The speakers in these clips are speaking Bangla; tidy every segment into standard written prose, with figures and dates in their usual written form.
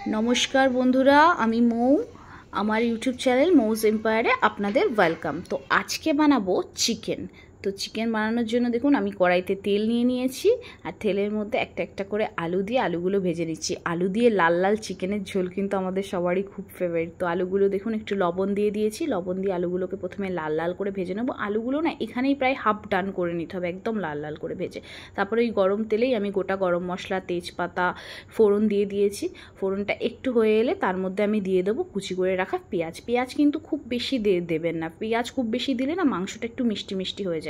নমস্কার বন্ধুরা, আমি মৌ। আমার ইউটিউব চ্যানেল মৌজ এম্পায়ারে আপনাদের ওয়েলকাম। তো আজকে বানাবো চিকেন। তো চিকেন বানানোর জন্য দেখুন আমি কড়াইতে তেল নিয়ে নিয়েছি, আর তেলের মধ্যে একটা একটা করে আলু দিয়ে আলুগুলো ভেজে নিচ্ছি। আলু দিয়ে লাল লাল চিকেনের ঝোল কিন্তু আমাদের সবারই খুব ফেভারিট। তো আলুগুলো দেখুন একটু লবণ দিয়ে দিয়েছি, লবণ দিয়ে আলুগুলোকে প্রথমে লাল লাল করে ভেজে নেবো। আলুগুলো না এখানেই প্রায় হাফ ডান করে নিতে হবে, একদম লাল লাল করে ভেজে। তারপরে ওই গরম তেলেই আমি গোটা গরম মশলা, তেজপাতা, ফোড়ন দিয়ে দিয়েছি। ফোড়নটা একটু হয়ে এলে তার মধ্যে আমি দিয়ে দেবো কুচি করে রাখা পেঁয়াজ। পেঁয়াজ কিন্তু খুব বেশি দেবেন না, পেঁয়াজ খুব বেশি দিলে না মাংসটা একটু মিষ্টি মিষ্টি হয়ে যায়।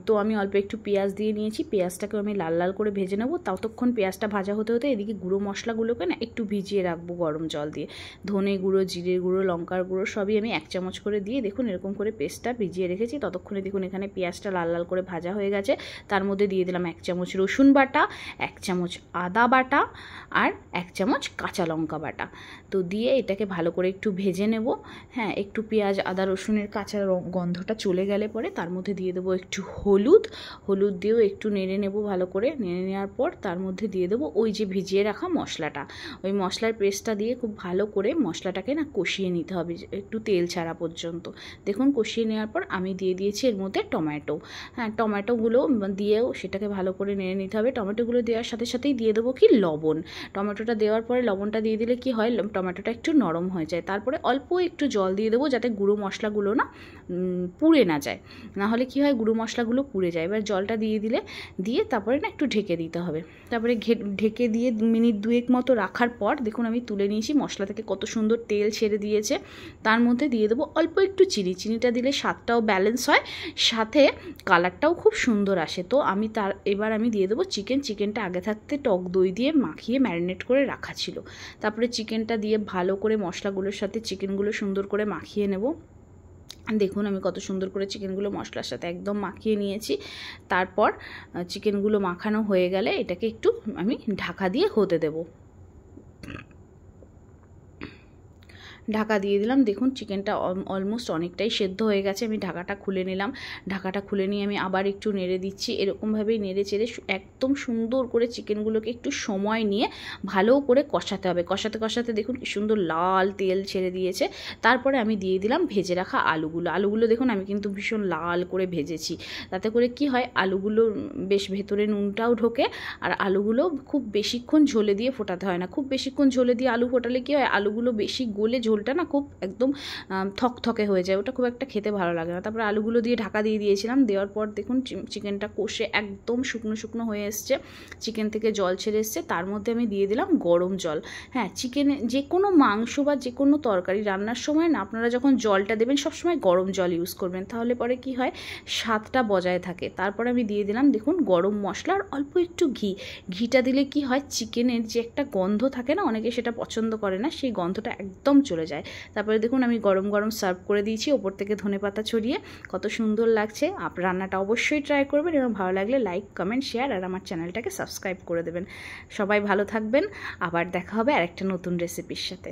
তো আমি অল্প একটু পেঁয়াজ দিয়ে নিয়েছি, পেঁয়াজটাকে আমি লাল লাল করে ভেজে নেবো। ততক্ষণ পেঁয়াজটা ভাজা হতে হতে এদিকে গুঁড়ো মশলাগুলোকে না একটু ভিজিয়ে রাখবো গরম জল দিয়ে। ধনে গুঁড়ো, জিরে গুঁড়ো, লঙ্কার গুঁড়ো সবই আমি 1 চামচ করে দিয়ে দেখুন এরকম করে পেস্টটা ভিজিয়ে রেখেছি। ততক্ষণে দেখুন এখানে পেঁয়াজটা লাল লাল করে ভাজা হয়ে গেছে। তার মধ্যে দিয়ে দিলাম 1 চামচ রসুন বাটা, 1 চামচ আদা বাটা, আর 1 চামচ কাঁচা লঙ্কা বাটা। তো দিয়ে এটাকে ভালো করে একটু ভেজে নেব। হ্যাঁ, একটু পেঁয়াজ আদা রসুনের কাঁচা গন্ধটা চলে গেলে পরে তার মধ্যে দিয়ে দেবো একটু হলুদ দিয়েও একটু নেড়ে নেব ভালো করে। নেড়ে নেওয়ার পর তার মধ্যে দিয়ে দেবো ওই যে ভিজিয়ে রাখা মশলাটা। ওই মশলার পেস্টটা দিয়ে খুব ভালো করে মশলাটাকে না কষিয়ে নিতে হবে একটু তেল ছাড়া পর্যন্ত। দেখুন কষিয়ে নেওয়ার পর আমি দিয়ে দিয়েছি এর মধ্যে টমেটো। হ্যাঁ, টমেটোগুলো দিয়েও সেটাকে ভালো করে নেড়ে নিতে হবে। টমেটোগুলো দেওয়ার সাথে সাথেই দিয়ে দেবো কি লবণ। টমেটোটা দেওয়ার পরে লবণটা দিয়ে দিলে কি হয়, টমেটোটা একটু নরম হয়ে যায়। তারপরে অল্প একটু জল দিয়ে দেবো যাতে গুঁড়ো মশলাগুলো না পুড়ে না যায়, না হলে কি হয় গুঁড়ো মশলাগুলো পুড়ে যায়। এবার জলটা দিয়ে তারপরে না একটু ঢেকে দিতে হবে। তারপরে ঢেকে দিয়ে মিনিট 2 মতো রাখার পর দেখুন আমি তুলে নিয়েছি। মশলা থেকে কত সুন্দর তেল ছেড়ে দিয়েছে। তার মধ্যে দিয়ে দেবো অল্প একটু চিনিটা দিলে স্বাদটাও ব্যালেন্স হয়, সাথে কালারটাও খুব সুন্দর আসে। তো এবার আমি দিয়ে দেবো চিকেনটা আগে থাকতে টক দই দিয়ে মাখিয়ে ম্যারিনেট করে রাখা ছিল। তারপরে চিকেনটা দিয়ে ভালো করে মশলাগুলোর সাথে চিকেনগুলো সুন্দর করে মাখিয়ে নেব। দেখুন আমি কত সুন্দর করে চিকেনগুলো মশলার সাথে একদম মাখিয়ে নিয়েছি। তারপর চিকেনগুলো মাখানো হয়ে গেলে এটাকে একটু আমি ঢাকা দিয়ে হতে দেব। ঢাকা দিয়ে দিলাম। দেখুন চিকেনটা অলমোস্ট অনেকটাই সেদ্ধ হয়ে গেছে। আমি ঢাকাটা খুলে নিলাম। ঢাকাটা খুলে নিয়ে আমি আবার একটু নেড়ে দিচ্ছি। এরকমভাবেই নেড়ে চেড়ে একদম সুন্দর করে চিকেনগুলোকে একটু সময় নিয়ে ভালো করে কষাতে হবে। কষাতে দেখুন কি সুন্দর লাল তেল ছেড়ে দিয়েছে। তারপরে আমি দিয়ে দিলাম ভেজে রাখা আলুগুলো দেখুন আমি কিন্তু ভীষণ লাল করে ভেজেছি। তাতে করে কি হয়, আলুগুলো বেশ ভেতরে নুনটাও ঢোকে, আর আলুগুলো খুব বেশিক্ষণ ঝোলে দিয়ে ফোটাতে হয় না। খুব বেশিক্ষণ ঝোলে দিয়ে আলু ফোটালে কি হয়, আলুগুলো বেশি গলে ঝোলটা না খুব একদম থকথকে হয়ে যায়, ওটা খুব একটা খেতে ভালো লাগে না। তারপরে আলুগুলো দিয়ে ঢাকা দিয়ে দিয়েছিলাম। দেওয়ার পর দেখুন চিকেনটা কষে একদম শুকনো শুকনো হয়ে এসছে, চিকেন থেকে জল ছেড়ে এসছে। তার মধ্যে আমি দিয়ে দিলাম গরম জল। হ্যাঁ, চিকেনে যে কোনো মাংস বা যে কোনো তরকারি রান্নার সময় না আপনারা যখন জলটা দেবেন সবসময় গরম জল ইউজ করবেন, তাহলে পরে কি হয় স্বাদটা বজায় থাকে। তারপরে আমি দিয়ে দিলাম দেখুন গরম মশলা আর অল্প একটু ঘিটা দিলে কি হয়, চিকেনের যে একটা গন্ধ থাকে না, অনেকে সেটা পছন্দ করে না, সেই গন্ধটা একদম চলে যায়। তারপরে দেখুন আমি গরম গরম সার্ভ করে দিয়েছি, ওপর থেকে ধনেপাতা ছড়িয়ে। কত সুন্দর লাগছে। রান্নাটা অবশ্যই ট্রাই করবেন, এবং ভালো লাগলে লাইক, কমেন্ট, শেয়ার আর আমার চ্যানেলটাকে সাবস্ক্রাইব করে দেবেন। সবাই ভালো থাকবেন। আবার দেখা হবে আরেকটা নতুন রেসিপির সাথে।